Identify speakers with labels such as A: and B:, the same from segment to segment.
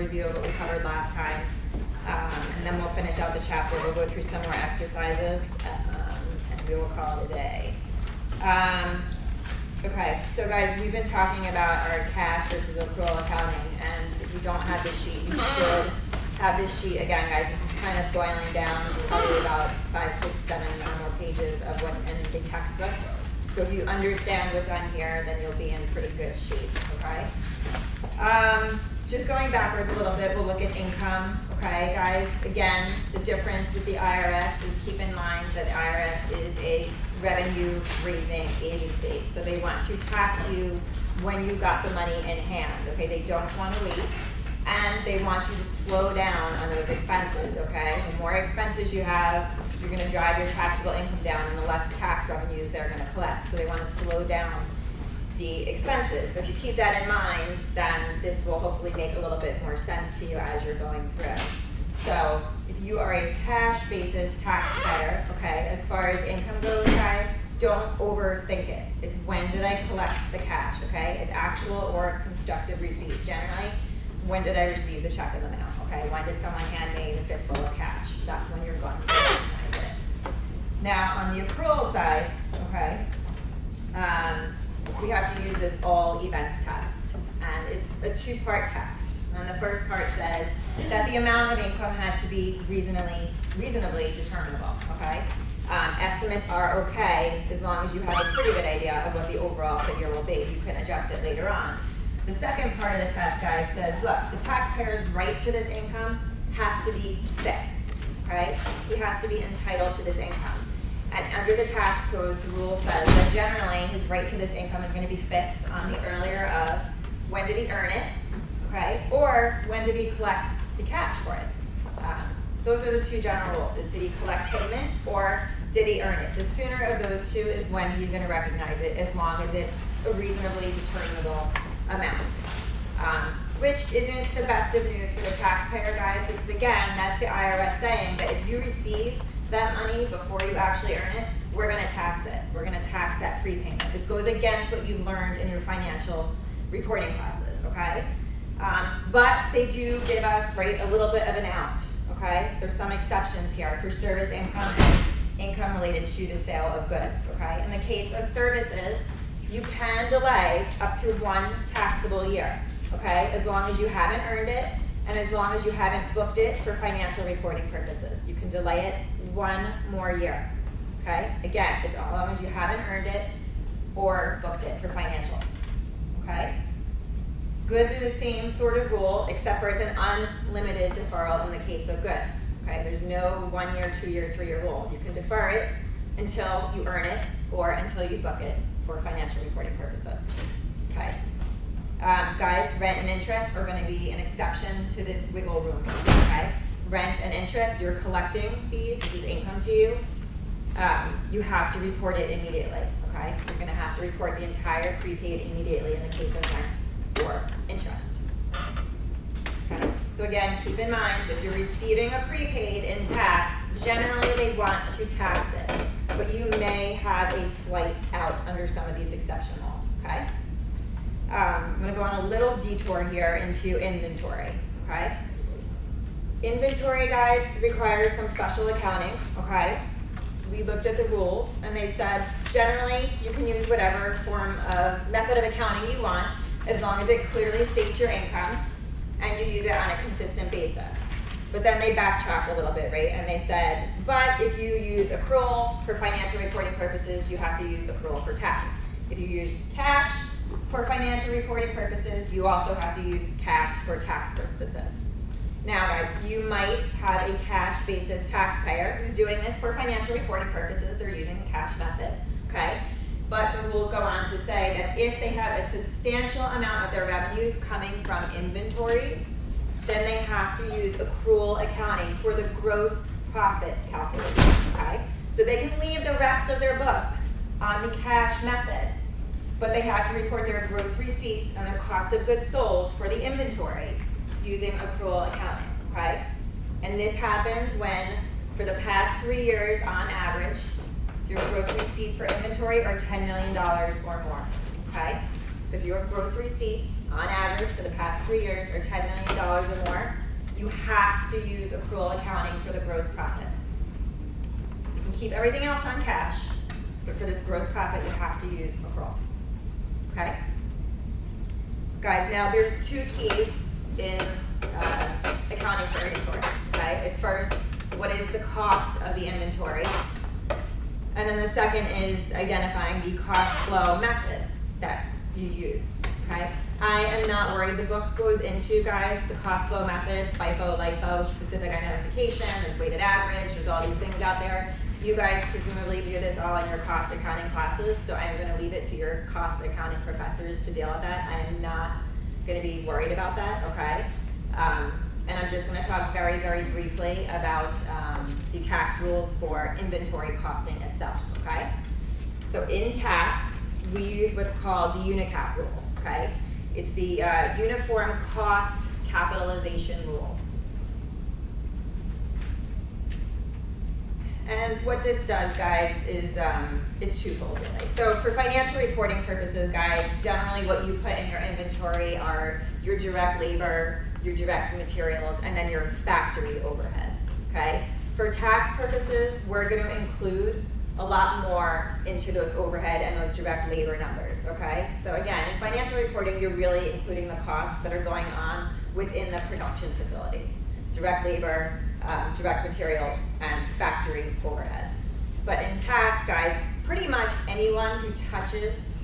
A: review of what we covered last time. And then we'll finish out the chapter. We'll go through some more exercises, and we will call it a day. Okay, so guys, we've been talking about our cash versus accrual accounting, and if you don't have this sheet, you should have this sheet. Again, guys, this is kind of boiling down to probably about 5, 6, 7 or more pages of what's in the textbook. So if you understand what's on here, then you'll be in pretty good shape, okay? Just going backwards a little bit, we'll look at income, okay, guys? Again, the difference with the IRS is keep in mind that the IRS is a revenue-raising agency. So they want to tax you when you got the money in hand, okay? They don't want to wait, and they want you to slow down on those expenses, okay? The more expenses you have, you're going to drive your taxable income down, and the less tax revenues they're going to collect. So they want to slow down the expenses. So if you keep that in mind, then this will hopefully make a little bit more sense to you as you're going through. So if you are a cash basis taxpayer, okay, as far as income goes, guys, don't overthink it. It's when did I collect the cash, okay? It's actual or constructive receipt. Generally, when did I receive the check in the mail, okay? When did someone hand me the fistful of cash? That's when you're going to recognize it. Now, on the accrual side, okay, we have to use this all events test, and it's a 2-part test. And the first part says that the amount of income has to be reasonably determinable, okay? Estimates are okay as long as you have a pretty good idea of what the overall figure will be. You can adjust it later on. The second part of the test, guys, says, look, the taxpayer's right to this income has to be fixed, right? He has to be entitled to this income. And under the tax code, the rule says that generally his right to this income is going to be fixed on the earlier of when did he earn it, okay, or when did he collect the cash for it. Those are the 2 general rules, is did he collect payment or did he earn it? The sooner of those 2 is when he's going to recognize it, as long as it's a reasonably determinable amount. Which isn't the best of news for the taxpayer, guys, because again, that's the IRS saying that if you receive that money before you actually earn it, we're going to tax it. We're going to tax that prepayment. This goes against what you learned in your financial reporting classes, okay? But they do give us, right, a little bit of an out, okay? There's some exceptions here for service income and income related to the sale of goods, okay? In the case of services, you can delay up to 1 taxable year, okay? As long as you haven't earned it and as long as you haven't booked it for financial reporting purposes. You can delay it 1 more year, okay? Again, it's as long as you haven't earned it or booked it for financial, okay? Goods are the same sort of rule, except for it's an unlimited deferral in the case of goods, okay? There's no 1 year, 2 year, 3 year rule. You can defer it until you earn it or until you book it for financial reporting purposes, okay? Guys, rent and interest are going to be an exception to this wiggle room, okay? Rent and interest, you're collecting these, this is income to you. You have to report it immediately, okay? You're going to have to report the entire prepaid immediately in the case of rent or interest. Okay. So again, keep in mind, if you're receiving a prepaid in tax, generally they want to tax it, but you may have a slight out under some of these exception laws, okay? I'm going to go on a little detour here into inventory, okay? Inventory, guys, requires some special accounting, okay? We looked at the rules, and they said generally you can use whatever form of method of accounting you want, as long as it clearly states your income and you use it on a consistent basis. But then they backtracked a little bit, right? And they said, but if you use accrual for financial reporting purposes, you have to use accrual for tax. If you use cash for financial reporting purposes, you also have to use cash for tax purposes. Now, guys, you might have a cash basis taxpayer who's doing this for financial reporting purposes. They're using the cash method, okay? But the rules go on to say that if they have a substantial amount of their revenues coming from inventories, then they have to use accrual accounting for the gross profit calculation, okay? So they can leave the rest of their books on the cash method, but they have to report their gross receipts and their cost of goods sold for the inventory using accrual accounting, okay? And this happens when, for the past 3 years on average, your gross receipts for inventory are $10 million or more, okay? So if your gross receipts on average for the past 3 years are $10 million or more, you have to use accrual accounting for the gross profit. You can keep everything else on cash, but for this gross profit, you have to use accrual. Okay? Guys, now there's two keys in accounting for inventory. Okay? It's first, what is the cost of the inventory? And then the second is identifying the cost flow method that you use. Okay? I am not worried. The book goes into, guys, the cost flow methods, FIFO, LIFO, specific identification, there's weighted average, there's all these things out there. You guys presumably do this all in your cost accounting classes, so I'm going to leave it to your cost accounting professors to deal with that. I am not going to be worried about that, okay? And I'm just going to talk very, very briefly about the tax rules for inventory costing itself, okay? So in tax, we use what's called the UNICAP rules, okay? It's the Uniform Cost Capitalization rules. And what this does, guys, is it's twofold, really. So for financial reporting purposes, guys, generally what you put in your inventory are your direct labor, your direct materials, and then your factory overhead, okay? For tax purposes, we're going to include a lot more into those overhead and those direct labor numbers, okay? So again, in financial reporting, you're really including the costs that are going on within the production facilities. Direct labor, direct materials, and factory overhead. But in tax, guys, pretty much anyone who touches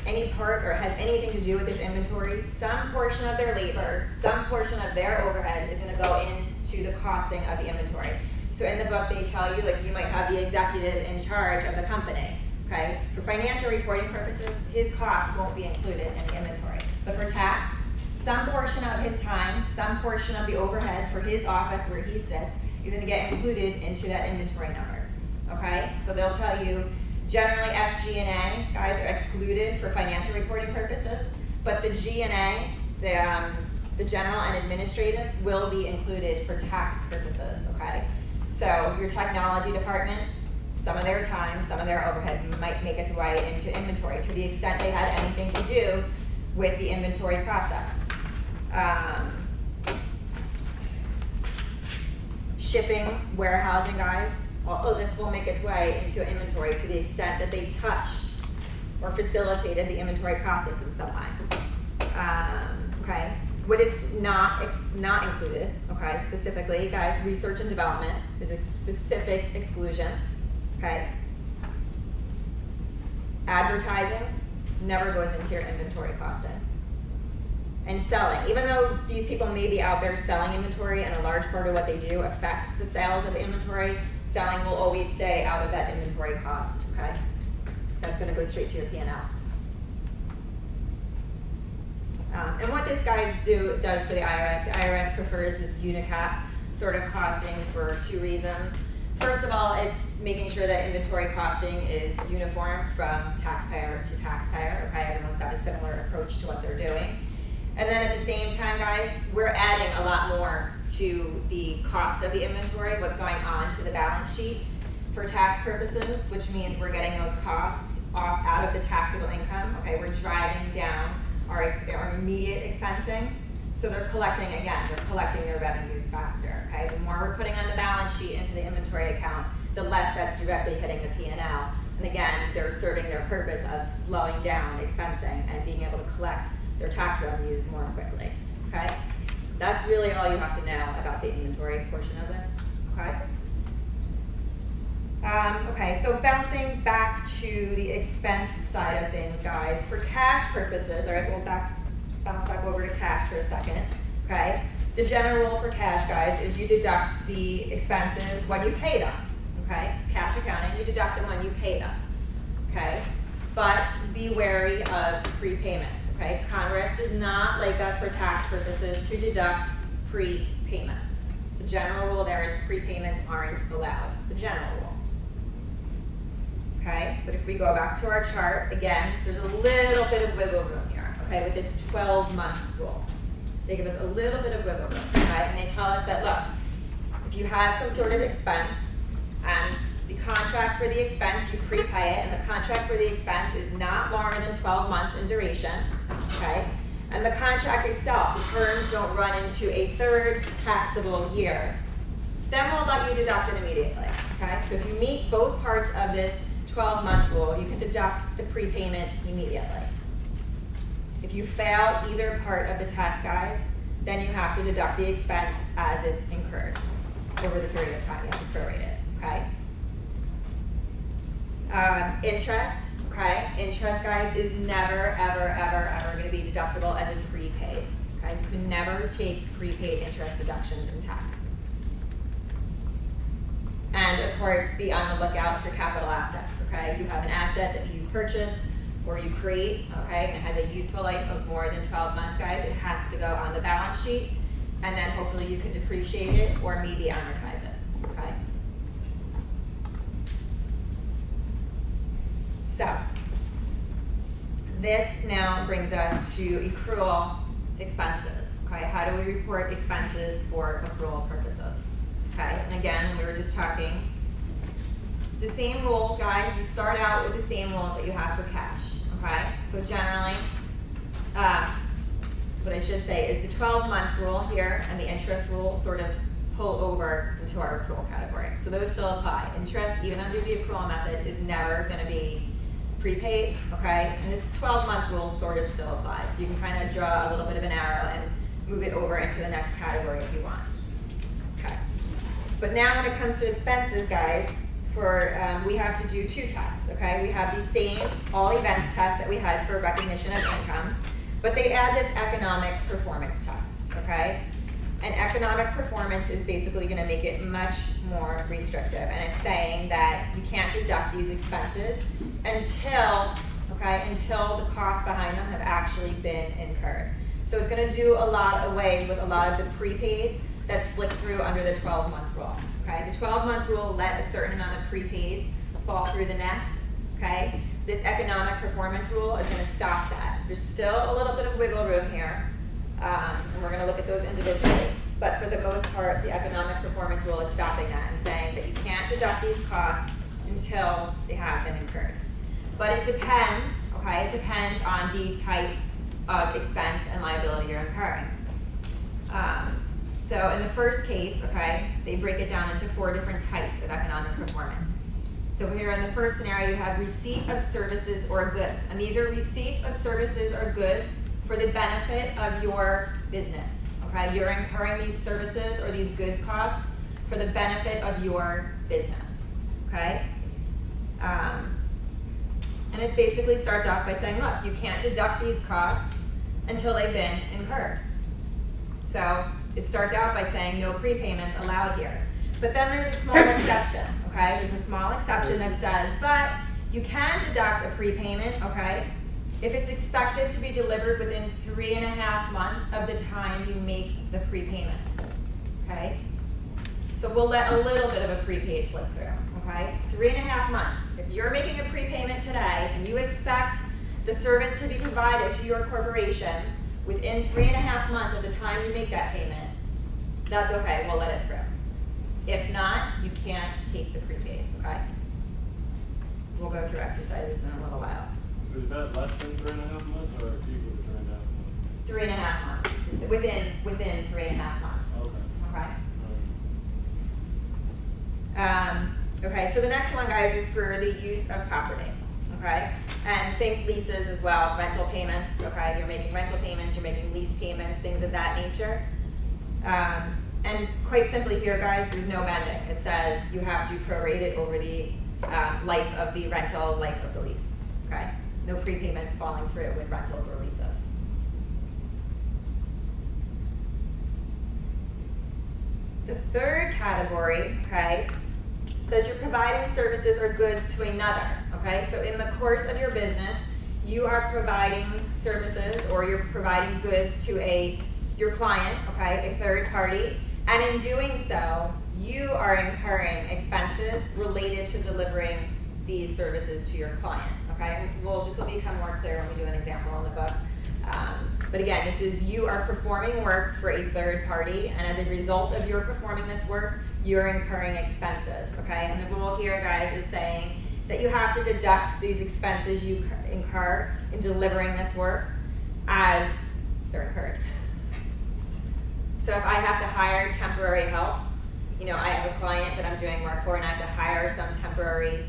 A: any part or has anything to do with this inventory, some portion of their labor, some portion of their overhead is going to go into the costing of the inventory. So in the book, they tell you, like, you might have the executive in charge of the company, okay? For financial reporting purposes, his costs won't be included in the inventory. But for tax, some portion of his time, some portion of the overhead for his office where he sits is going to get included into that inventory number, okay? So they'll tell you, generally SG&A, guys, are excluded for financial reporting purposes, but the G&A, the general and administrative, will be included for tax purposes, okay? So your technology department, some of their time, some of their overhead might make its way into inventory to the extent they had anything to do with the inventory process. Shipping, warehousing, guys, all of this will make its way into inventory to the extent that they touched or facilitated the inventory process in some way. Okay, what is not included, okay, specifically, guys, research and development is a specific exclusion, okay? Advertising never goes into your inventory costing. And selling, even though these people may be out there selling inventory and a large part of what they do affects the sales of the inventory, selling will always stay out of that inventory cost, okay? That's gonna go straight to your P&L. And what this guys does for the IRS prefers this UNICAP sort of costing for two reasons. First of all, it's making sure that inventory costing is uniform from taxpayer to taxpayer, okay? Everyone's got a similar approach to what they're doing. And then at the same time, guys, we're adding a lot more to the cost of the inventory, what's going on to the balance sheet for tax purposes, which means we're getting those costs off out of the taxable income, okay? We're driving down our immediate expensing. So they're collecting their revenues faster, okay? The more we're putting on the balance sheet into the inventory account, the less that's directly hitting the P&L. And again, they're serving their purpose of slowing down expensing and being able to collect their tax revenues more quickly, okay? That's really all you have to know about the inventory portion of this, okay? Okay, so bouncing back to the expense side of things, guys, for cash purposes, all right, we'll bounce back over to cash for a second, okay? The general rule for cash, guys, is you deduct the expenses when you pay them, okay? It's cash accounting, you deduct them when you pay them, okay? But be wary of prepayments. Okay, Congress does not like us for tax purposes to deduct prepayments. The general rule there is prepayments aren't allowed, the general rule. Okay, but if we go back to our chart, again, there's a little bit of wiggle room here, okay, with this 12-month rule. They give us a little bit of wiggle room, okay, and they tell us that, look, if you have some sort of expense and the contract for the expense, you prepay it, and the contract for the expense is not longer than 12 months in duration, okay? and the contract itself, the terms don't run into a third taxable year, then we'll let you deduct it immediately, okay? So if you meet both parts of this 12-month rule, you can deduct the prepayment immediately. If you fail either part of the test, guys, then you have to deduct the expense as it's incurred over the period of time. You have to prorate it, okay? Interest, okay? Interest, guys, is never, ever, ever, ever going to be deductible as a prepaid, okay? You can never take prepaid interest deductions in tax. And of course, be on the lookout for capital assets, okay? You have an asset that you purchase or you create, okay, and it has a useful life of more than 12 months, guys. It has to go on the balance sheet, and then hopefully you can depreciate it or maybe amortize it, okay? So, this now brings us to accrual expenses, okay? How do we report expenses for accrual purposes? Okay, and again, we were just talking, the same rules, guys. You start out with the same rules that you have for cash, okay? So generally, what I should say is the 12-month rule here and the interest rule sort of pull over into our accrual category. So those still apply. Interest, even under the accrual method, is never going to be prepaid, okay? And this 12-month rule sort of still applies. So you can kind of draw a little bit of an arrow and move it over into the next category if you want. Okay. But now when it comes to expenses, guys, we have to do two tests, okay? We have the same all events test that we had for recognition of income, but they add this economic performance test, okay? And economic performance is basically gonna make it much more restrictive, and it's saying that you can't deduct these expenses until the costs behind them have actually been incurred. So it's gonna do a lot away with a lot of the prepaids that slip through under the 12-month rule, okay? The 12-month rule let a certain amount of prepaids fall through the nets, okay? This economic performance rule is gonna stop that. There's still a little bit of wiggle room here, and we're gonna look at those individually, but for the most part, the economic performance rule is stopping that and saying that you can't deduct these costs until they have been incurred. But it depends, okay? It depends on the type of expense and liability you're incurring. So in the first case, okay, they break it down into 4 different types of economic performance. So here in the first scenario, you have receipt of services or goods. And these are receipts of services or goods for the benefit of your business, okay? You're incurring these services or these goods costs for the benefit of your business, okay? And it basically starts off by saying, look, you can't deduct these costs until they've been incurred. So it starts out by saying no prepayments allowed here. But then there's a small exception, okay? There's a small exception that says, but you can deduct a prepayment, okay, if it's expected to be delivered within 3.5 months of the time you make the prepayment, okay? So we'll let a little bit of a prepaid flip through, okay? 3.5 months. If you're making a prepayment today and you expect the service to be provided to your corporation within 3.5 months of the time you make that payment, that's okay, we'll let it through. If not, you can't take the prepaid, okay? We'll go through exercises in a little while.
B: Is that less than 3.5 months or equal to 3.5 months?
A: 3.5 months, it's within 3.5 months,
B: Okay.
A: okay? Okay, so the next one, guys, is for the use of property, okay? And think leases as well, rental payments, okay? You're making rental payments, you're making lease payments, things of that nature. And quite simply here, guys, there's no bending. It says you have to prorate it over the life of the rental, life of the lease, okay? No prepayments falling through with rentals or leases. The third category, okay, says you're providing services or goods to another, okay? So in the course of your business, you are providing services or you're providing goods to your client, okay, a third party, and in doing so, you are incurring expenses related to delivering these services to your client, okay? This will become more clear when we do an example in the book. But again, this is you are performing work for a third party, and as a result of your performing this work, you're incurring expenses, okay? And the rule here, guys, is saying that you have to deduct these expenses you incur in delivering this work as they're incurred. So if I have to hire temporary help, you know, I have a client that I'm doing work for and I have to hire some temporary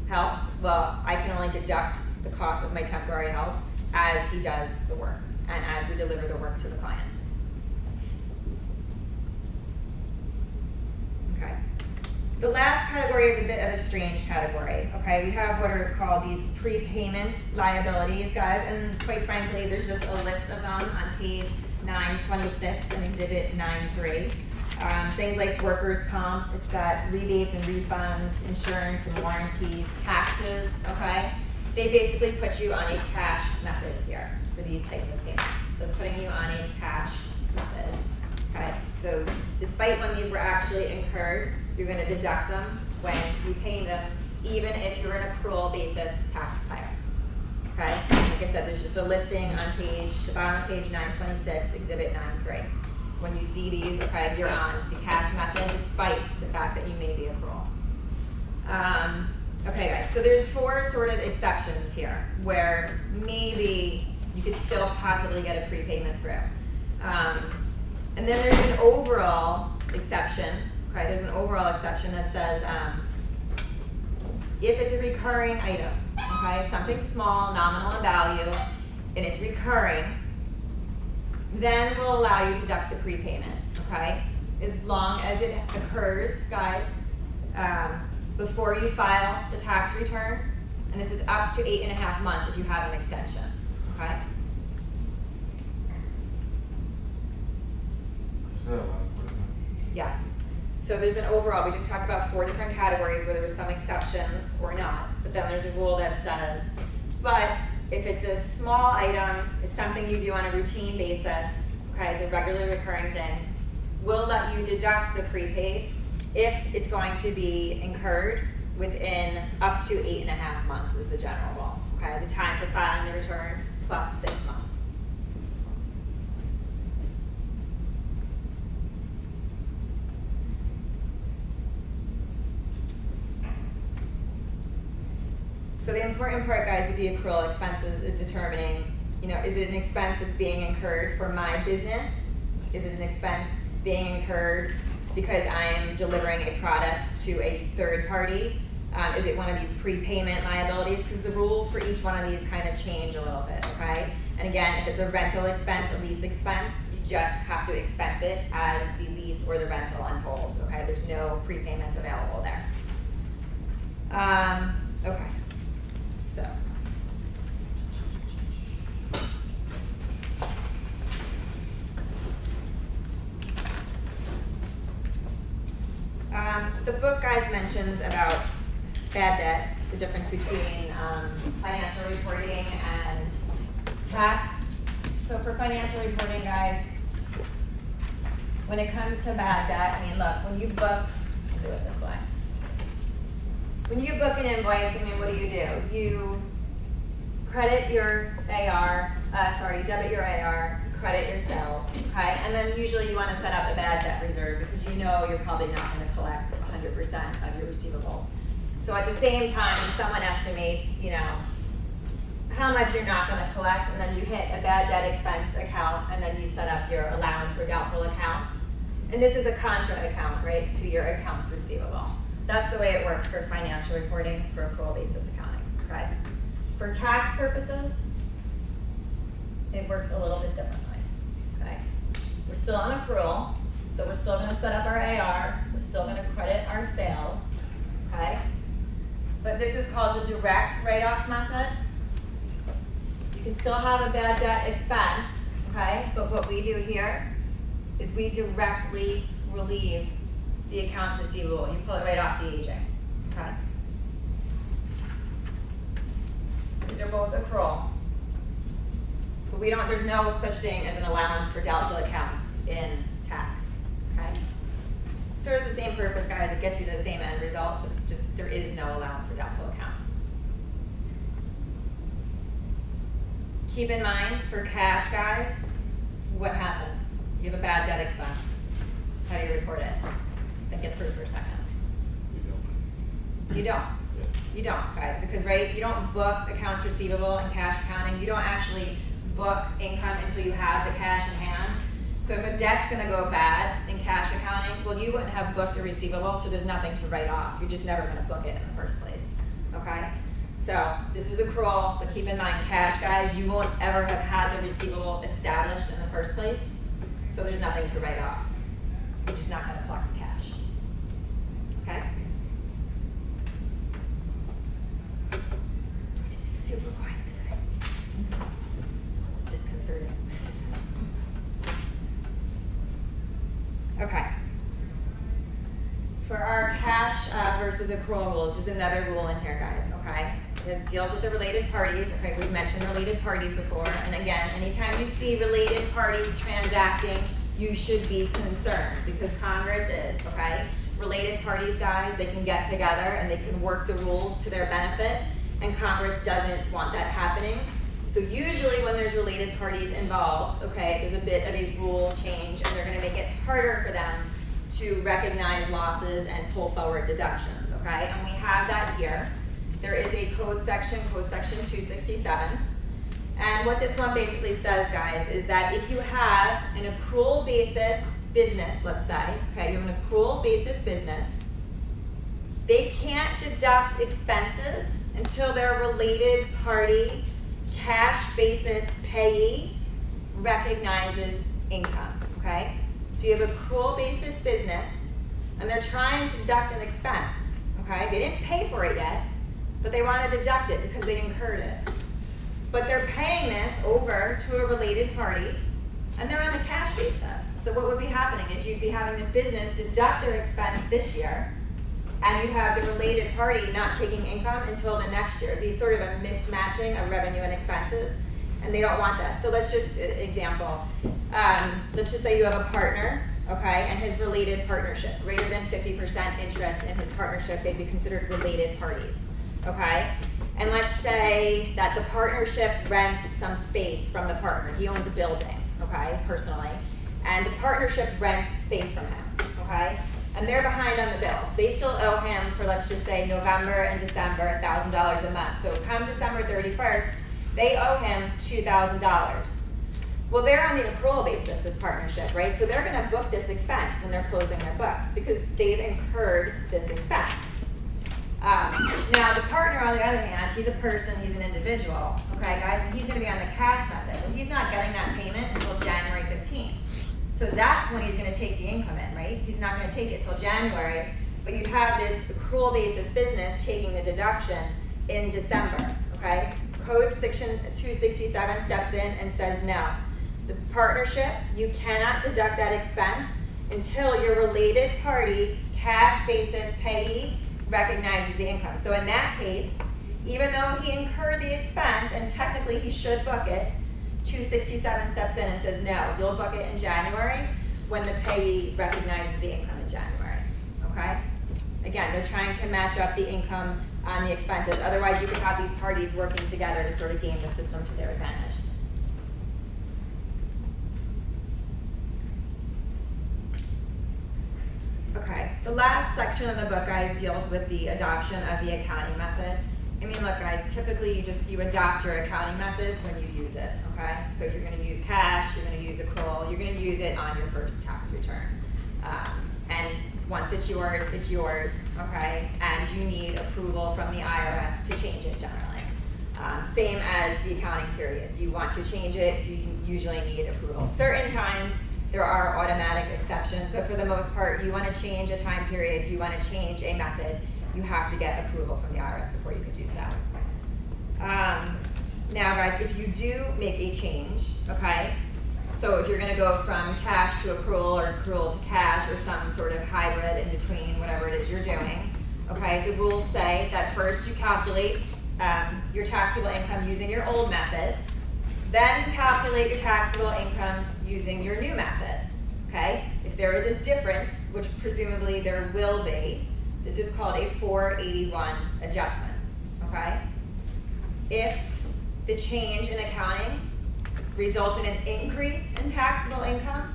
A: help, well, I can only deduct the cost of my temporary help as he does the work and as we deliver the work to the client. Okay. The last category is a bit of a strange category, okay? We have what are called these prepayment liabilities, guys, and quite frankly, there's just a list of them on page 926 and exhibit 9.3. Things like workers' comp, it's got rebates and refunds, insurance and warranties, taxes, okay? They basically put you on a cash method here for these types of payments. They're putting you on a cash method, okay? So despite when these were actually incurred, you're gonna deduct them when you pay them, even if you're an accrual basis taxpayer, okay? Like I said, there's just a listing on the bottom of page 926, exhibit 9.3. When you see these, okay, you're on the cash method despite the fact that you may be accrual. Okay guys, so there's 4 sort of exceptions here where maybe you could still possibly get a prepayment through. And then there's an overall exception, okay, there's an overall exception that says if it's a recurring item, okay, something small, nominal in value, and it's recurring, then we'll allow you to deduct the prepayment, okay? As long as it occurs, guys, before you file the tax return, and this is up to 8.5 months if you have an extension, okay? Yes. So there's an overall, we just talked about 4 different categories where there were some exceptions or not, but then there's a rule that says, but if it's a small item, it's something you do on a routine basis, okay, it's a regularly recurring thing, we'll let you deduct the prepaid if it's going to be incurred within up to 8.5 months is the general rule, okay? The time for filing the return plus 6 months. So the important part, guys, with the accrual expenses is determining, you know, is it an expense that's being incurred for my business? Is it an expense being incurred because I'm delivering a product to a third party? Is it one of these prepayment liabilities? Because the rules for each one of these kind of change a little bit, okay? And again, if it's a rental expense, a lease expense, you just have to expense it as the lease or the rental unfolds, okay? There's no prepayments available there. Okay. So. The book, guys, mentions about bad debt, the difference between financial reporting and tax. So for financial reporting, guys, when it comes to bad debt, I mean, look, when you book, I'll do it this way. When you book an invoice, I mean, what do? You credit your AR, you debit your AR, credit your sales, okay? And then usually you want to set up a bad debt reserve because you know you're probably not going to collect 100% of your receivables. So at the same time, someone estimates, you know, how much you're not going to collect, and then you hit a bad debt expense account, and then you set up your allowance for doubtful accounts. And this is a contra account, right, to your accounts receivable. That's the way it works for financial reporting for accrual basis accounting, okay? For tax purposes, it works a little bit differently, okay? We're still on accrual, so we're still gonna set up our AR, we're still gonna credit our sales, okay? But this is called the direct write-off method. You can still have a bad debt expense, okay? But what we do here is we directly relieve the accounts receivable. You pull it right off the aging, okay? So these are both accrual. But there's no such thing as an allowance for doubtful accounts in tax, okay? It serves the same purpose, guys. It gets you the same end result, but just there is no allowance for doubtful accounts. Keep in mind, for cash, guys, what happens? You have a bad debt expense. How do you report it? Think it through for a second. You don't. You don't, guys, because, right, you don't book accounts receivable and cash accounting. You don't actually book income until you have the cash in hand. So if a debt's gonna go bad in cash accounting, well, you wouldn't have booked a receivable, so there's nothing to write off. You're just never gonna book it in the first place, okay? So this is accrual, but keep in mind, cash guys, you won't ever have had the receivable established in the first place, so there's nothing to write off. You're just not gonna pluck the cash, okay? It is super quiet today. It's almost disconcerting. Okay. For our cash versus accrual rules, there's another rule in here, guys, okay? This deals with the related parties. Okay, we've mentioned related parties before, and again, anytime you see related parties transacting, you should be concerned, because Congress is, okay? Related parties, guys, they can get together and they can work the rules to their benefit, and Congress doesn't want that happening. So usually when there's related parties involved, okay, there's a bit of a rule change, and they're gonna make it harder for them to recognize losses and pull forward deductions, okay? And we have that here. There is a code section 267. And what this one basically says, guys, is that if you have an accrual basis business, let's say, okay, you have an accrual basis business, they can't deduct expenses until their related party cash basis payee recognizes income, okay? So you have accrual basis business, and they're trying to deduct an expense, okay? They didn't pay for it yet, but they want to deduct it because they incurred it. But they're paying this over to a related party, and they're on the cash basis. So what would be happening is you'd be having this business deduct their expense this year, and you'd have the related party not taking income until the next year. It'd be sort of a mismatching of revenue and expenses, and they don't want that. So let's just, example, let's just say you have a partner, okay, and his related partnership, greater than 50% interest in his partnership, they'd be considered related parties, okay? And let's say that the partnership rents some space from the partner. He owns a building, okay, personally, and the partnership rents space from him, okay? And they're behind on the bills. They still owe him for, let's just say, November and December, $1,000 a month. So come December 31st, they owe him $2,000. Well, they're on the accrual basis, this partnership, right? So they're gonna book this expense when they're closing their books because they've incurred this expense. Now, the partner, on the other hand, he's a person, he's an individual, okay, guys, and he's gonna be on the cash method. Well, he's not getting that payment until January 15th. So that's when he's gonna take the income in, right? He's not gonna take it till January, but you have this accrual basis business taking the deduction in December, okay? Code section 267 steps in and says no. The partnership, you cannot deduct that expense until your related party cash basis payee recognizes the income. So in that case, even though he incurred the expense and technically he should book it, 267 steps in and says no, you'll book it in January when the payee recognizes the income in January, okay? Again, they're trying to match up the income on the expenses. Otherwise, you could have these parties working together to sort of game the system to their advantage. Okay, the last section of the book, guys, deals with the adoption of the accounting method. I mean, look, guys, typically you adopt your accounting method when you use it, okay? So you're gonna use cash, you're gonna use accrual, you're gonna use it on your first tax return. And once it's yours, okay? And you need approval from the IRS to change it generally. Same as the accounting period. You want to change it, you usually need approval. Certain times, there are automatic exceptions, but for the most part, you want to change a time period, you want to change a method, you have to get approval from the IRS before you can do so. Now, guys, if you do make a change, okay, so if you're going to go from cash to accrual or accrual to cash or some sort of hybrid in between, whatever it is you're doing, okay, the rules say that first you calculate your taxable income using your old method, then calculate your taxable income using your new method, okay? If there is a difference, which presumably there will be, this is called a 481 adjustment, okay? If the change in accounting results in an increase in taxable income,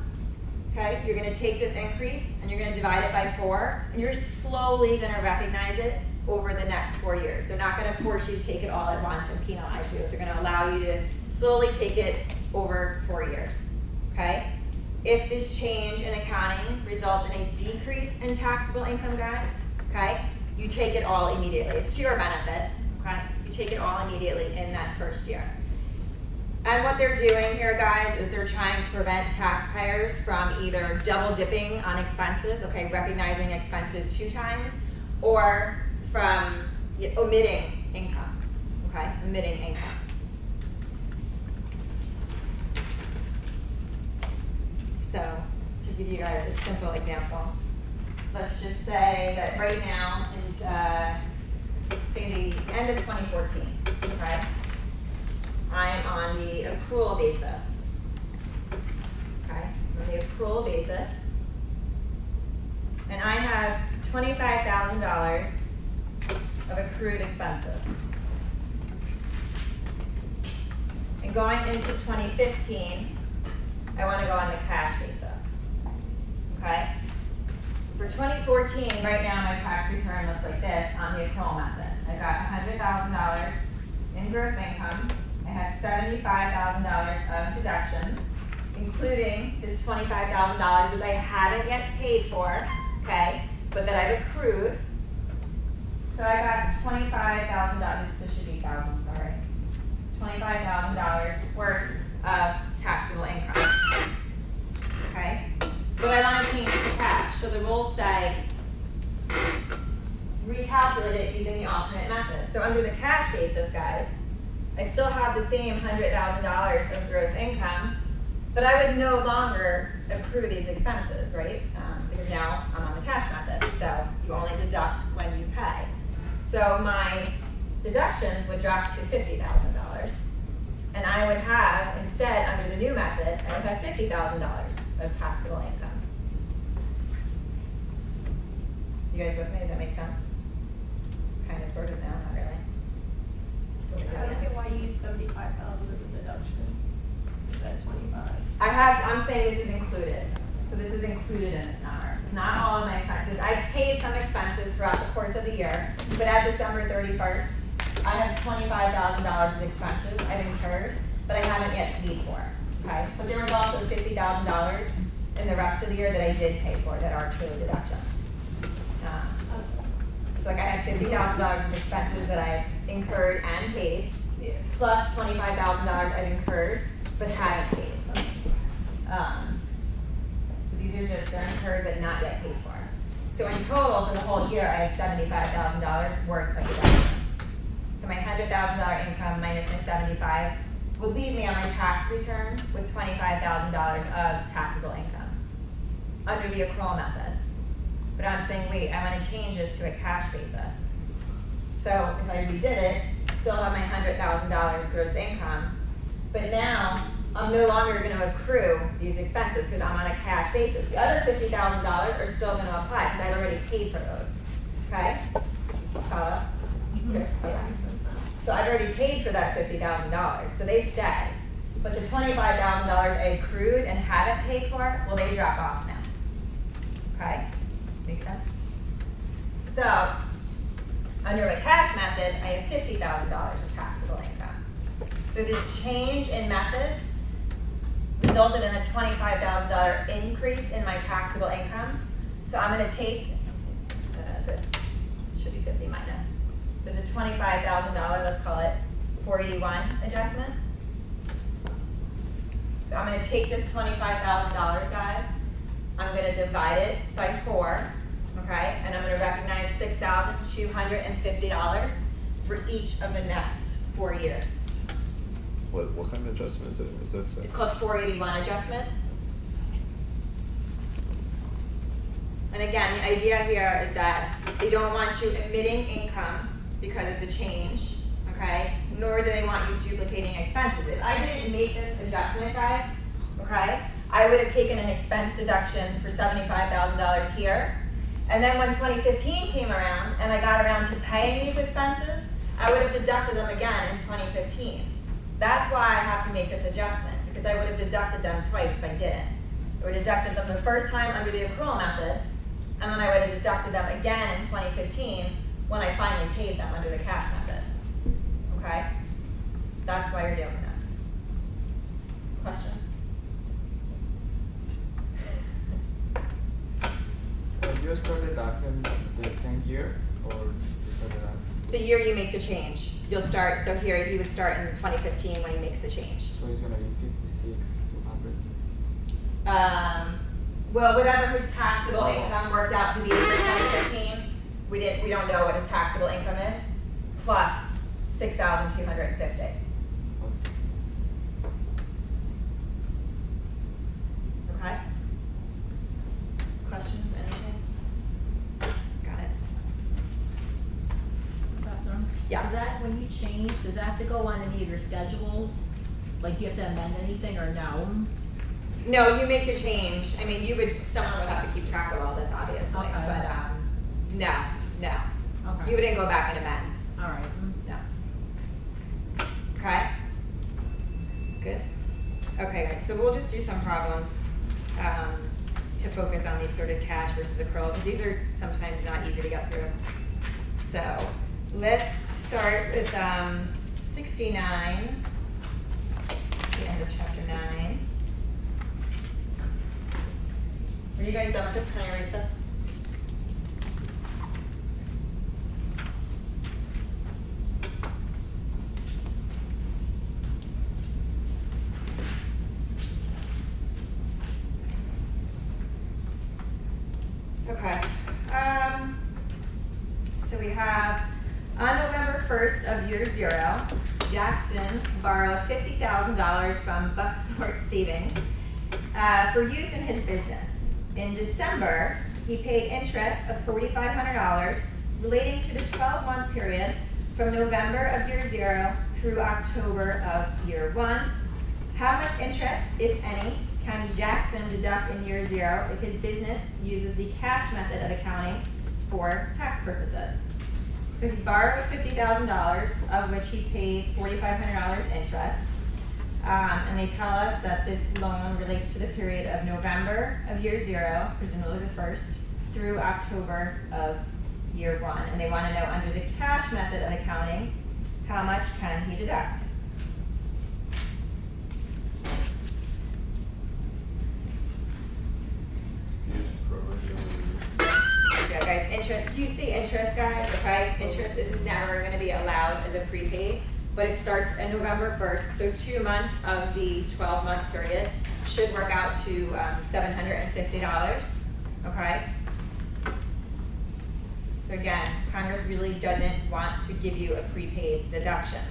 A: okay, you're gonna take this increase and you're gonna divide it by 4, and you're slowly gonna recognize it over the next 4 years. They're not gonna force you to take it all at once and penalize you. They're gonna allow you to slowly take it over 4 years, okay? If this change in accounting results in a decrease in taxable income, guys, okay, you take it all immediately. It's to your benefit, okay? You take it all immediately in that first year. And what they're doing here, guys, is they're trying to prevent taxpayers from either double dipping on expenses, okay, recognizing expenses 2 times, or from omitting income, okay, omitting income. So, to give you guys a simple example, let's just say that right now, in say the end of 2014, okay, I'm on the accrual basis, okay, on the accrual basis, and I have $25,000 of accrued expenses. And going into 2015, I want to go on the cash basis, okay? For 2014, right now my tax return looks like this on the accrual method. I got $100,000 in gross income. I have $75,000 of deductions, including this $25,000, which I haven't yet paid for, okay, but that I've accrued. So I got $25,000, this should be thousands, sorry. $25,000 worth of taxable income, okay? But I want to change it to cash, so the rules say recalculate it using the alternate method. So under the cash basis, guys, I still have the same $100,000 of gross income, but I would no longer accrue these expenses, right? Because now I'm on the cash method, so you only deduct when you pay. So my deductions would drop to $50,000, and I would have, instead, under the new method, I would have $50,000 of taxable income. You guys with me? Does that make sense? Kind of, sort of, now, not really.
C: I don't get why you use 75,000 as a deduction. Is that 25?
A: I'm saying this is included. So this is included in this number. It's not all of my expenses. I've paid some expenses throughout the course of the year, but at December 31st, I have $25,000 of expenses I've incurred, but I haven't yet paid for, okay? But there was also $50,000 in the rest of the year that I did pay for that are true deductions. So like I had $50,000 of expenses that I incurred and paid, plus $25,000 I've incurred but haven't paid. So these are just, they're incurred but not yet paid for. So in total for the whole year, I have $75,000 worth of deductions. So my $100,000 income minus my $75,000 will leave me on my tax return with $25,000 of taxable income under the accrual method. But I'm saying, wait, I want to change this to a cash basis. So if I redid it, still have my $100,000 gross income, but now I'm no longer going to accrue these expenses because I'm on a cash basis. The other $50,000 are still going to apply because I've already paid for those. Okay? Follow? Okay. Yeah. So I've already paid for that $50,000, so they stay. But the $25,000 I accrued and haven't paid for, well, they drop off now. Okay? Make sense? So, under the cash method, I have $50,000 of taxable income. So this change in methods resulted in a $25,000 increase in my taxable income. So I'm going to take this, should be 50 minus. There's a $25,000, let's call it 481 adjustment. So I'm going to take this $25,000, guys. I'm going to divide it by 4, okay? And I'm going to recognize $6,250 for each of the next 4 years.
D: What kind of adjustment is it? Is this?
A: It's called 481 adjustment. And again, the idea here is that they don't want you emitting income because of the change, okay? Nor do they want you duplicating expenses. If I didn't make this adjustment, guys, okay, I would have taken an expense deduction for $75,000 here. And then when 2015 came around and I got around to paying these expenses, I would have deducted them again in 2015. That's why I have to make this adjustment, because I would have deducted them twice if I didn't. I would have deducted them the first time under the accrual method, and then I would have deducted them again in 2015 when I finally paid them under the cash method. Okay? That's why you're doing this. Questions?
E: You started acting the same year, or you started out?
A: The year you make the change, you'll start, so here, he would start in 2015 when he makes the change.
E: So it's gonna be 56 to 100.
A: Well, whatever his taxable
E: Oh.
A: income worked out to be for 2015, we don't know what his taxable income is, plus 6,250. Okay? Questions, anything? Got it.
F: Professor?
A: Yes.
F: Does that, when you change, does that have to go on any of your schedules? Like, do you have to amend anything or no?
A: No, you make the change. I mean, someone would have to keep track of all this, obviously,
F: Okay.
A: but, no.
F: Okay.
A: You wouldn't go back and amend,
F: All right.
A: no. Okay? Good. Okay, guys, so we'll just do some problems, to focus on these sort of cash versus accrual, because these are sometimes not easy to get through. So, let's start with, 69, the end of chapter 9. Are you guys done with this? Can I erase this? Okay. So we have, on November 1st of year 0, Jackson borrowed $50,000 from Bucksnort Savings for use in his business. In December, he paid interest of $4,500 relating to the 12-month period from November of year 0 through October of year 1. How much interest, if any, can Jackson deduct in year 0 if his business uses the cash method of accounting for tax purposes? So he borrowed $50,000, of which he pays $4,500 interest. And they tell us that this loan relates to the period of November of year 0, presumably the 1st, through October of year 1. And they want to know, under the cash method of accounting, how much can he deduct? Yeah, guys, interest, you see interest, guys, okay? Interest is never going to be allowed as a prepaid, but it starts on November 1st, so 2 months of the 12-month period should work out to $750, okay? So again, Congress really doesn't want to give you a prepaid deduction.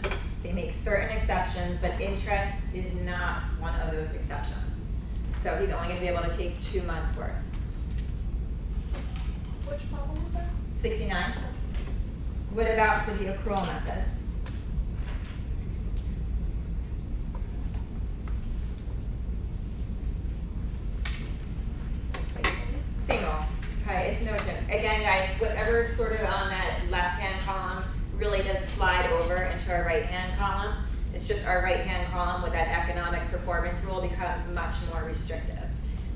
A: They make certain exceptions, but interest is not one of those exceptions. So he's only going to be able to take 2 months' worth.
C: Which problem was that?
A: 69. What about for the accrual method? Single. Okay, it's no joke. Again, guys, whatever's sort of on that left-hand column really does slide over into our right-hand column. It's just our right-hand column with that economic performance rule becomes much more restrictive.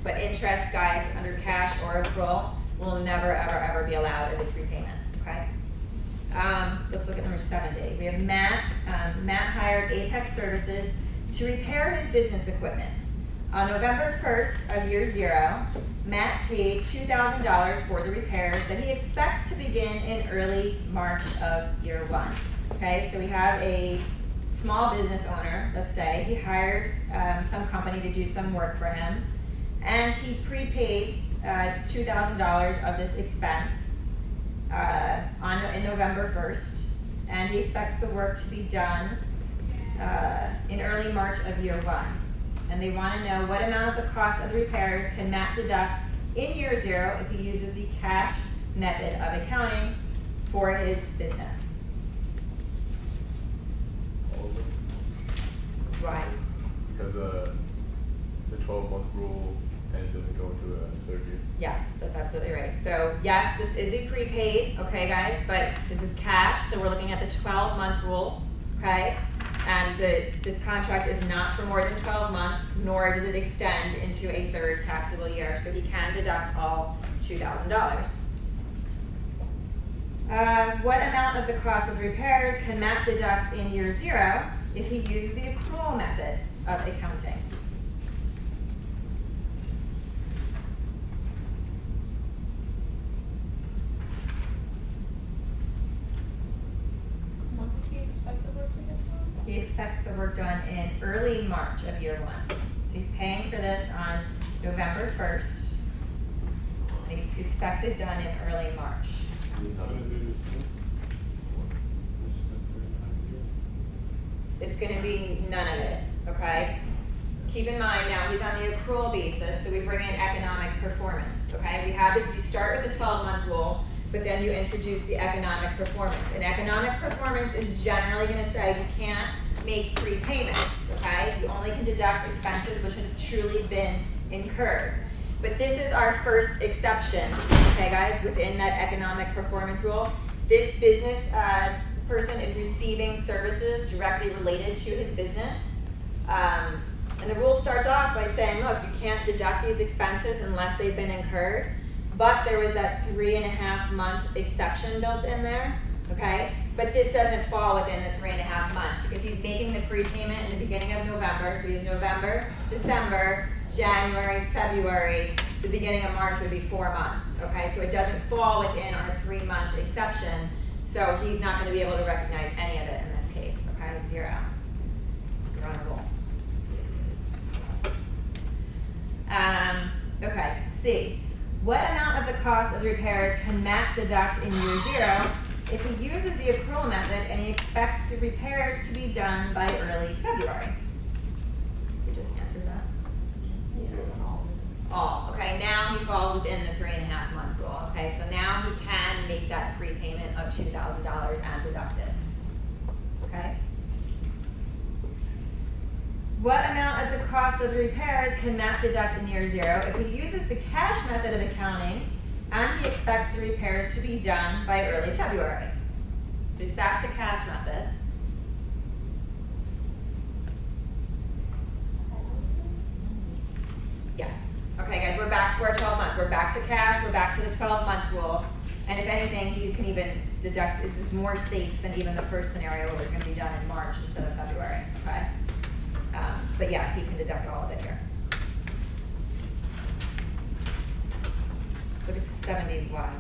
A: But interest, guys, under cash or accrual will never, ever, ever be allowed as a prepayment, okay? Let's look at number 70. We have Matt. Matt hired Apex Services to repair his business equipment. On November 1st of year 0, Matt paid $2,000 for the repairs that he expects to begin in early March of year 1. Okay, so we have a small business owner, let's say. He hired some company to do some work for him, and he prepaid $2,000 of this expense in November 1st, and he expects the work to be done in early March of year 1. And they want to know what amount of the cost of the repairs can Matt deduct in year 0 if he uses the cash method of accounting for his business.
D: All of them?
A: Why?
D: Because it's a 12-month rule and it doesn't go into a third year.
A: Yes, that's absolutely right. So yes, this is a prepaid, okay guys, but this is cash, so we're looking at the 12-month rule, okay? And this contract is not for more than 12 months, nor does it extend into a third taxable year, so he can deduct all $2,000. What amount of the cost of repairs can Matt deduct in year 0 if he uses the accrual method of accounting? of work done in early March of year 1. So he's paying for this on November 1st. And he expects it done in early March. It's gonna be none of it, okay? Keep in mind now, he's on the accrual basis, so we bring in economic performance, okay? You start with the 12-month rule, but then you introduce the economic performance. And economic performance is generally gonna say you can't make prepayments, okay? You only can deduct expenses which have truly been incurred. But this is our first exception, okay guys, within that economic performance rule. This business person is receiving services directly related to his business. And the rule starts off by saying, look, you can't deduct these expenses unless they've been incurred. But there was that 3.5 month exception built in there, okay? But this doesn't fall within the 3.5 months because he's making the prepayment in the beginning of November. So he has November, December, January, February, the beginning of March would be 4 months, okay? So it doesn't fall within our 3-month exception. So he's not gonna be able to recognize any of it in this case, okay? 0. You're on a roll. Okay, C. What amount of the cost of the repairs can Matt deduct in year 0 if he uses the accrual method and he expects the repairs to be done by early February? You just answered that.
C: Yes.
A: All, okay, now he falls within the 3.5 month rule, okay? So now he can make that prepayment of $2,000 and deduct it, okay? What amount of the cost of the repairs can Matt deduct in year 0 if he uses the cash method of accounting and he expects the repairs to be done by early February? So he's back to cash method. Yes. Okay guys, we're back to our 12 month. We're back to cash, we're back to the 12-month rule. And if anything, you can even deduct, this is more safe than even the first scenario where it's gonna be done in March instead of February, okay? But yeah, he can deduct all of it here. Let's look at 71.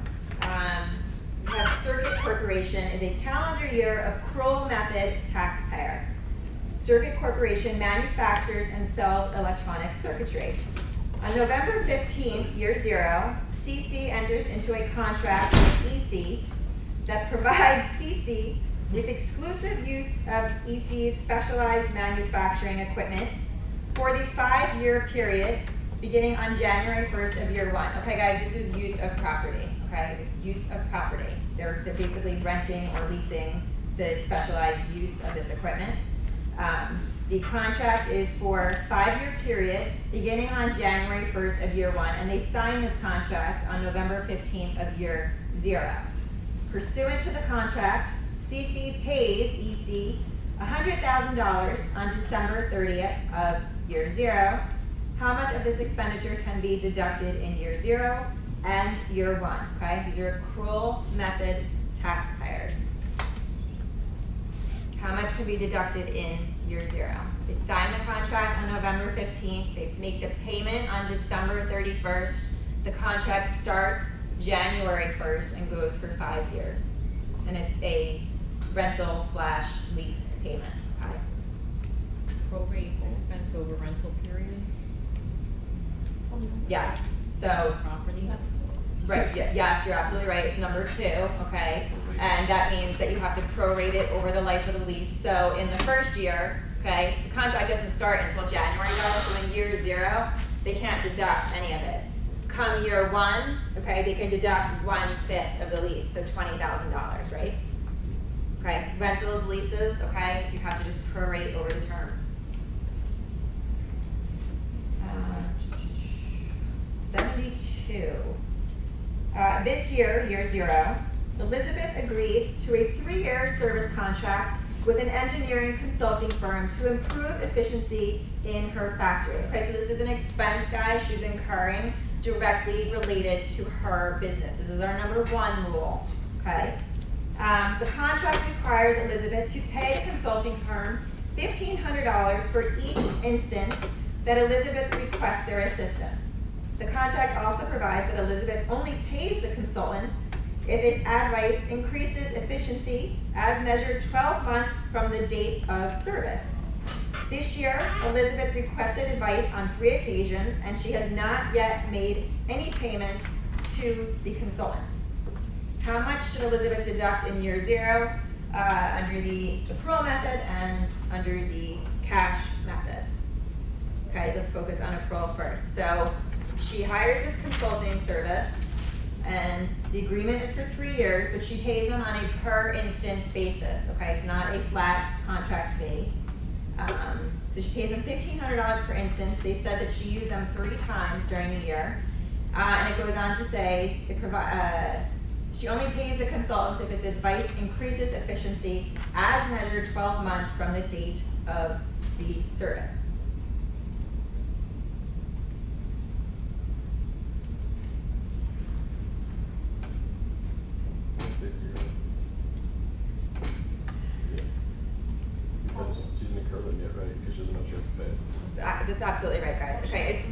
A: We have Circuit Corporation is a calendar year accrual method taxpayer. Circuit Corporation manufactures and sells electronic circuitry. On November 15th, year 0, CC enters into a contract with EC that provides CC with exclusive use of EC's specialized manufacturing equipment for the 5-year period beginning on January 1st of year 1. Okay guys, this is use of property, okay? It's use of property. They're basically renting or leasing the specialized use of this equipment. The contract is for a 5-year period beginning on January 1st of year 1, and they sign this contract on November 15th of year 0. Pursuant to the contract, CC pays EC $100,000 on December 30th of year 0. How much of this expenditure can be deducted in year 0 and year 1, okay? These are accrual method taxpayers. How much can be deducted in year 0? They sign the contract on November 15th, they make the payment on December 31st, the contract starts January 1st and goes for 5 years. And it's a rental / lease payment, okay?
G: Prorate expense over rental periods,
A: Yes, so,
G: property.
A: right, yes, you're absolutely right, it's number 2, okay? And that means that you have to prorate it over the life of the lease. So in the first year, okay, the contract doesn't start until January, guys, so in year 0, they can't deduct any of it. Come year 1, okay, they can deduct 1/5 of the lease, so $20,000, right? Okay, rentals, leases, okay, you have to just prorate over the terms. 72. This year, year 0, Elizabeth agreed to a 3-year service contract with an engineering consulting firm to improve efficiency in her factory. Okay, so this is an expense, guys, she's incurring directly related to her business. This is our number 1 rule, okay? The contract requires Elizabeth to pay the consulting firm $1,500 for each instance that Elizabeth requests their assistance. The contract also provides that Elizabeth only pays the consultants if its advice increases efficiency as measured 12 months from the date of service. This year, Elizabeth requested advice on 3 occasions, and she has not yet made any payments to the consultants. How much should Elizabeth deduct in year 0 under the accrual method and under the cash method? Okay, let's focus on accrual first. So she hires this consulting service, and the agreement is for 3 years, but she pays them on a per instance basis. Okay, it's not a flat contract fee. So she pays them $1,500 per instance. They said that she used them 3 times during the year. And it goes on to say, she only pays the consultants if its advice increases efficiency as measured 12 months from the date of the service.
D: Let's say 0. Yeah. Because she didn't incur them yet, right? Because she doesn't know she has to pay.
A: That's absolutely right, guys. Okay,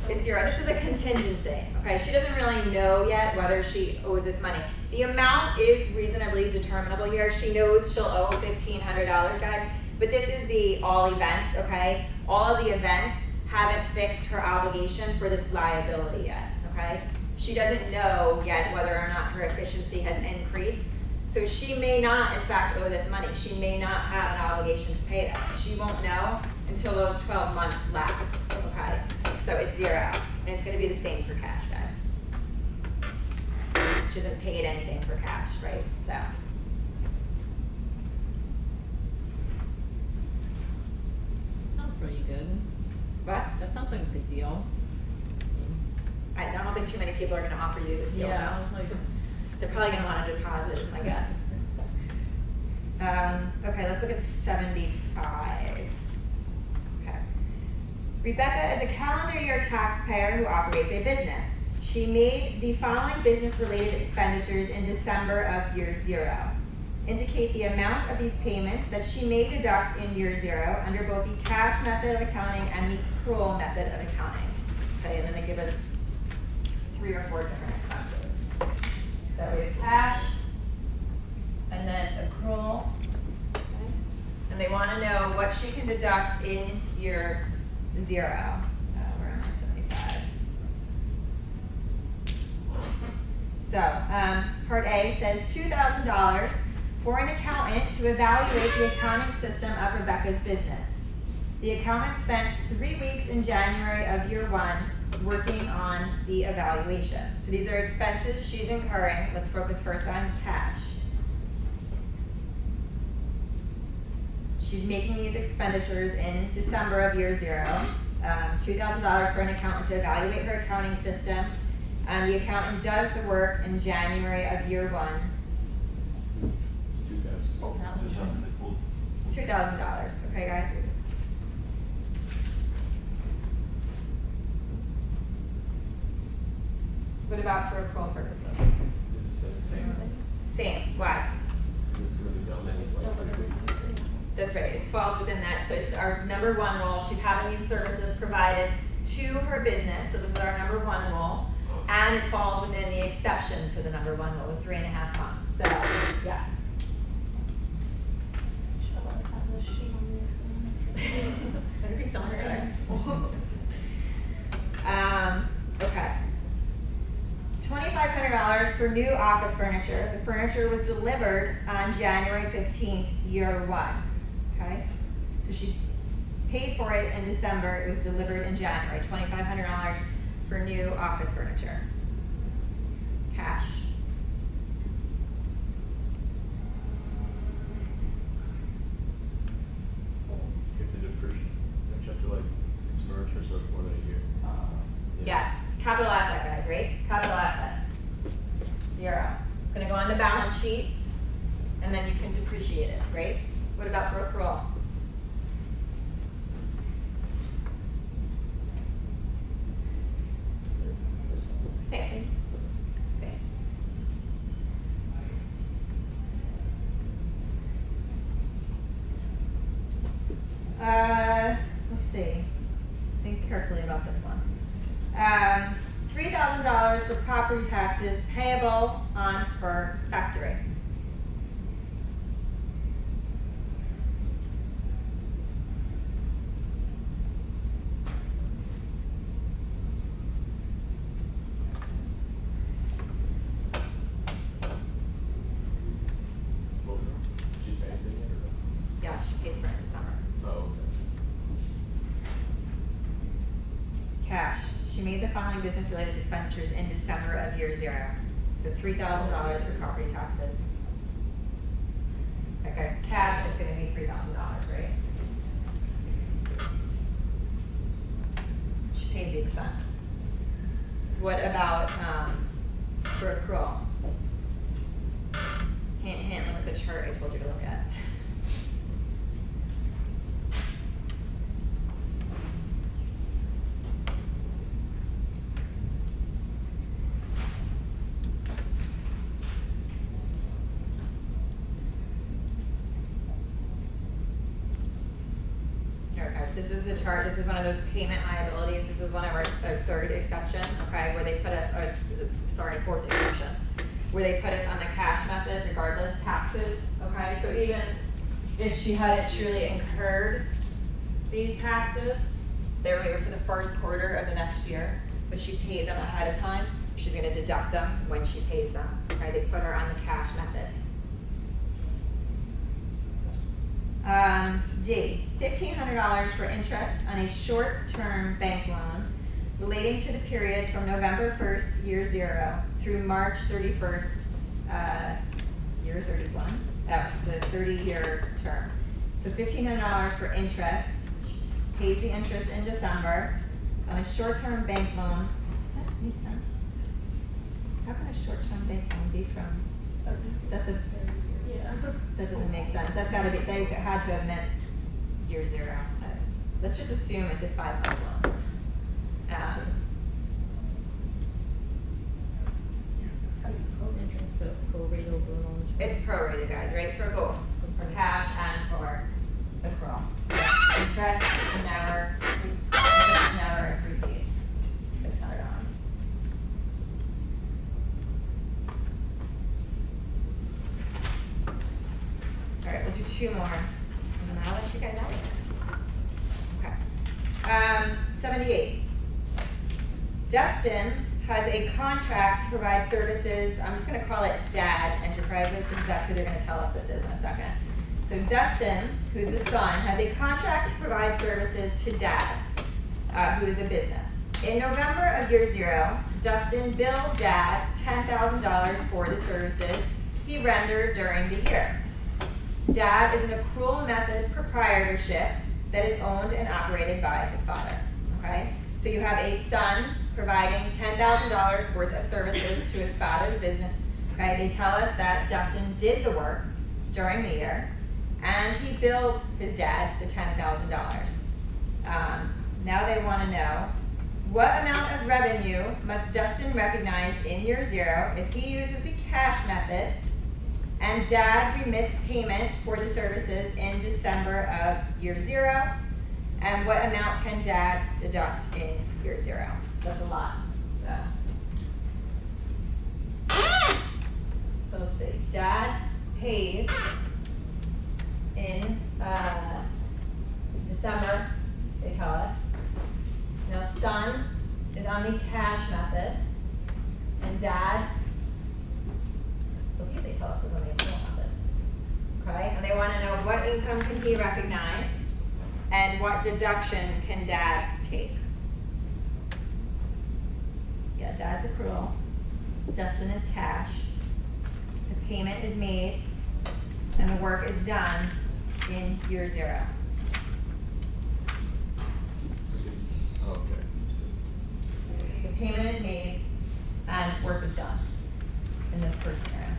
A: it's 0. This is a contingency. Okay, she doesn't really know yet whether she owes this money. The amount is reasonably determinable here. She knows she'll owe $1,500, guys. But this is the all events. Okay, all of the events haven't fixed her obligation for this liability yet. Okay, she doesn't know yet whether or not her efficiency has increased. So she may not, in fact, owe this money. She may not have an obligation to pay that. She won't know until those 12 months lapse, okay? So it's 0, and it's gonna be the same for cash, guys. She hasn't paid anything for cash, right? So.
G: Sounds pretty good.
A: What?
G: That sounds like a good deal.
A: I don't think too many people are gonna offer you this deal,
G: Yeah, I
A: though.
G: was like,
A: They're probably gonna want a deposit, is my guess. Okay, let's look at 75. Okay. Rebecca is a calendar year taxpayer who operates a business. She made the following business-related expenditures in December of year 0. Indicate the amount of these payments that she may deduct in year 0 under both the cash method of accounting and the accrual method of accounting. Okay, and then they give us 3 or 4 different expenses. So we have cash, and then accrual. Okay. And they want to know what she can deduct in year 0. Where am I? 75. So part A says $2,000 for an accountant to evaluate the accounting system of Rebecca's business. The accountant spent 3 weeks in January of year 1 working on the evaluation. So these are expenses she's incurring. Let's focus first on cash. She's making these expenditures in December of year 0. $2,000 for an accountant to evaluate her accounting system. The accountant does the work in January of year 1.
D: It's 2,000.
A: $2,000, okay guys? What about for accrual purposes?
D: It's the same.
A: Same, why?
D: It's really dumb. It's like 3 weeks.
A: That's right, it falls within that, so it's our number 1 rule. She's having these services provided to her business, so this is our number 1 rule. And it falls within the exception to the number 1 rule with 3.5 months, so, yes.
C: Should have let us have this sheet on the exam.
A: Better be somewhere in school. Okay. $2,500 for new office furniture. The furniture was delivered on January 15th, year 1. Okay? So she paid for it in December. It was delivered in January. $2,500 for new office furniture. Cash.
D: You have to depreciate. Don't you have to like, it's furniture, so it's more than a year.
A: Yes. Capital asset, guys, right? Capital asset. 0. It's gonna go on the balance sheet, and then you can depreciate it, right? What about for accrual? Same thing. Same. Let's see. Think carefully about this one. $3,000 for property taxes payable on her factory. corresponding business-related expenditures in December of year 0. So $3,000 for property taxes. Okay, cash is gonna be $3,000, right? She paid the expense. What about, for accrual? Hint, look at the chart I told you to look at. Here, guys, this is the chart, this is one of those payment liabilities, this is one of our third exception, okay, where they put us, fourth exception, where they put us on the cash method regardless taxes, okay, so even if she hadn't truly incurred these taxes, they were here for the first quarter of the next year, but she paid them ahead of time, she's gonna deduct them when she pays them, okay, they put her on the cash method. D, $1,500 for interest on a short-term bank loan relating to the period from November 1st, year 0, through March 31st, year 31. It's a 30-year term. So $1,500 for interest. She pays the interest in December on a short-term bank loan. Does that make sense? How can a short-term bank loan be from? That's a.
C: Yeah.
A: That doesn't make sense. That's gotta be, they had to have meant year 0. Let's just assume it's a 5-month loan.
G: Interest says prorate over loan.
A: It's prorated, guys, right, for both, for cash and for accrual. Interest is never repaid, $600. All right, we'll do 2 more, and then I'll let you guys out. Okay. 78. Dustin has a contract to provide services, I'm just gonna call it DAD Enterprises, because that's who they're gonna tell us this is in a second. So Dustin, who's the son, has a contract to provide services to DAD, who is a business. In November of year 0, Dustin billed DAD $10,000 for the services he rendered during the year. DAD is an accrual-method proprietorship that is owned and operated by his father, okay? So you have a son providing $10,000 worth of services to his father's business, okay? They tell us that Dustin did the work during the year, and he billed his dad the $10,000. Now they wanna know, what amount of revenue must Dustin recognize in year 0 if he uses the cash method and dad remits payment for the services in December of year 0? And what amount can dad deduct in year 0? So that's a lot, so let's see, dad pays in December, they tell us. Now son is on the cash method, and dad, okay, they tell us is on the accrual method. Okay, and they wanna know what income can he recognize and what deduction can dad take. Yeah, dad's accrual, Dustin is cash, the payment is made, and the work is done in year 0.
D: Okay.
A: The payment is made and work is done in this first scenario.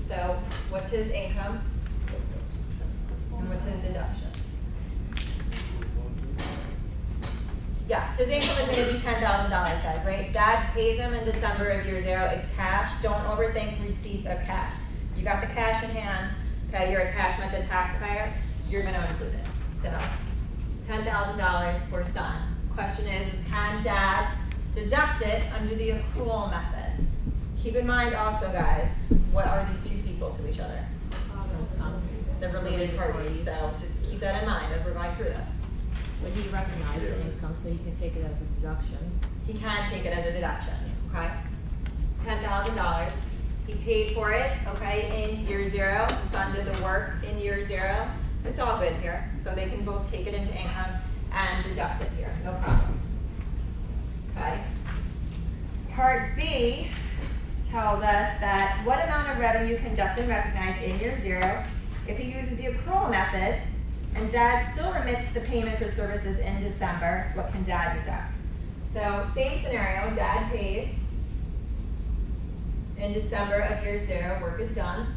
A: So what's his income and what's his deduction? Yes, his income is gonna be $10,000, guys, right? Dad pays him in December of year 0, it's cash. Don't overthink receipts of cash. You got the cash in hand, okay, you're a cash method taxpayer, you're gonna include it. So $10,000 for son. Question is can dad deduct it under the accrual method? Keep in mind also, guys, what are these two people to each other?
G: Father and son.
A: They're related parties, so just keep that in mind as we're going through this.
G: Would he recognize the
D: Yeah.
G: income so he can take it as a deduction?
A: He can take it as a deduction, okay? $10,000, he paid for it, okay, in year 0, the son did the work in year 0. It's all good here, so they can both take it into income. and deduct it here, no problems. Okay? Part B tells us that what amount of revenue can Dustin recognize in year 0 if he uses the accrual method and Dad still remits the payment for services in December, what can Dad deduct? So same scenario, Dad pays in December of year 0, work is done.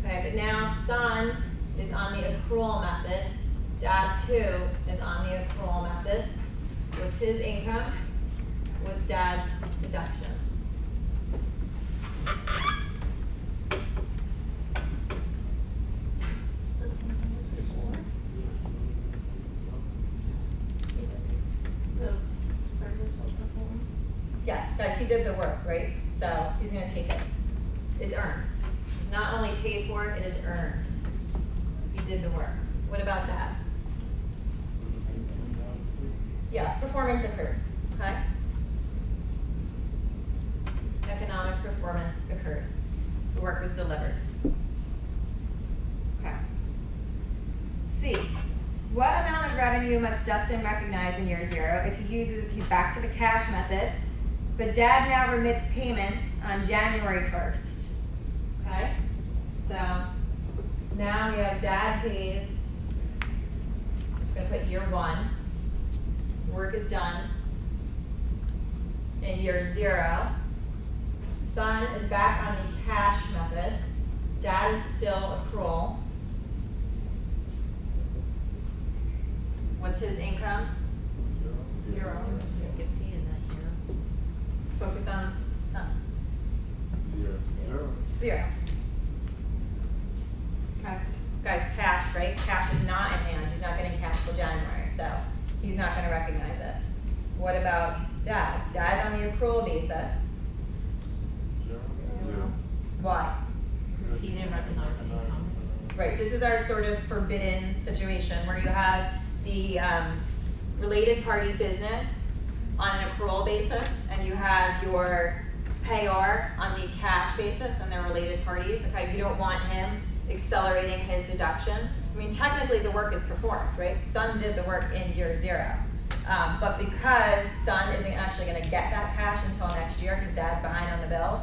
A: Okay, but now son is on the accrual method, Dad too is on the accrual method. What's his income? What's Dad's deduction?
C: The same thing as before. Because the service was performed.
A: Yes, guys, he did the work, right? So he's gonna take it. It's earned. Not only paid for, it is earned. He did the work. What about Dad? Yeah, performance occurred, okay? Economic performance occurred. The work was delivered. Okay. C, what amount of revenue must Dustin recognize in year 0 if he's back to the cash method, but Dad now remits payments on January 1st? Okay? So now we have Dad pays, I'm just gonna put year 1. Work is done in year 0. Son is back on the cash method. Dad is still accrual. What's his income?
F: 0. So you get paid in that year.
A: Let's focus on son.
D: 0.
A: 0. Okay. Guys, cash, right? Cash is not in hand. He's not getting cash till January, so he's not going to recognize it. What about Dad? Dad's on the accrual basis.
D: 0.
A: Why?
F: Because he didn't recognize the income.
A: Right, this is our sort of forbidden situation where you have the related party business on an accrual basis and you have your payor on the cash basis and they're related parties. Okay, you don't want him accelerating his deduction. I mean, technically the work is performed, right? Son did the work in year 0. But because son isn't actually going to get that cash until next year because Dad's behind on the bills,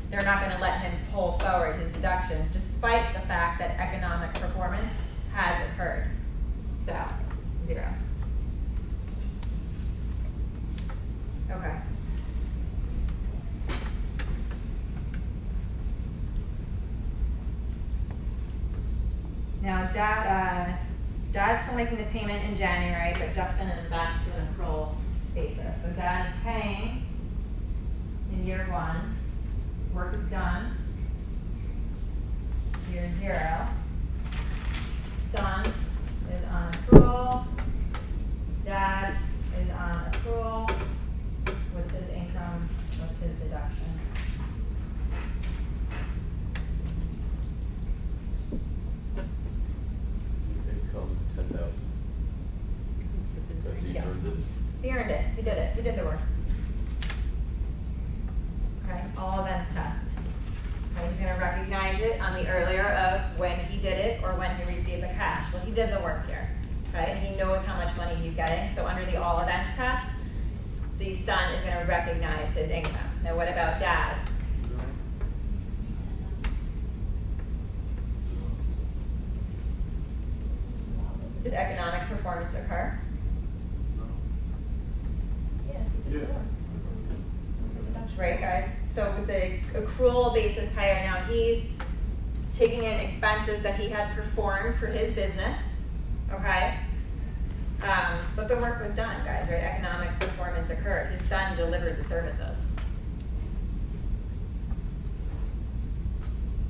A: they're not going to let him pull forward his deduction despite the fact that economic performance has occurred. So, 0. Okay. Now, Dad's still making the payment in January, but Dustin is back to an accrual basis. So Dad is paying in year 1. Work is done. Year 0. Son is on accrual. Dad is on accrual. What's his income? What's his deduction?
D: Income 10,000.
F: It's within
D: That's
F: 30
D: he earned it.
A: He earned it. He did it. He did the work. Okay, all events test. Okay, he's gonna recognize it on the earlier of when he did it or when he received the cash. Well, he did the work here, okay, and he knows how much money he's getting. So under the all events test, the son is gonna recognize his income. Now what about Dad? Did economic performance occur?
C: Yeah, he did the work. It's a deduction.
A: Right, guys? So with the accrual basis payer, now he's taking in expenses that he had performed for his business, okay? But the work was done, guys, right? Economic performance occurred. His son delivered the services.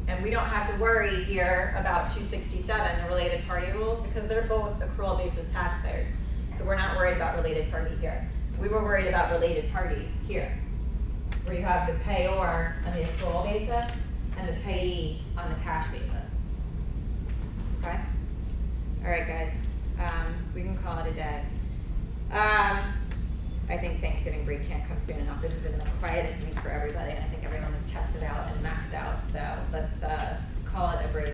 A: And we don't have to worry here about 267, the related party rules, because they're both accrual basis taxpayers. So we're not worried about related party here. We were worried about related party here, where you have the payor on the accrual basis and the payee on the cash basis. Okay? All right, guys. We can call it a day. I think Thanksgiving break can't come soon enough. This has been the quietest week for everybody, and I think everyone was tested out and maxed out. So let's call it a break.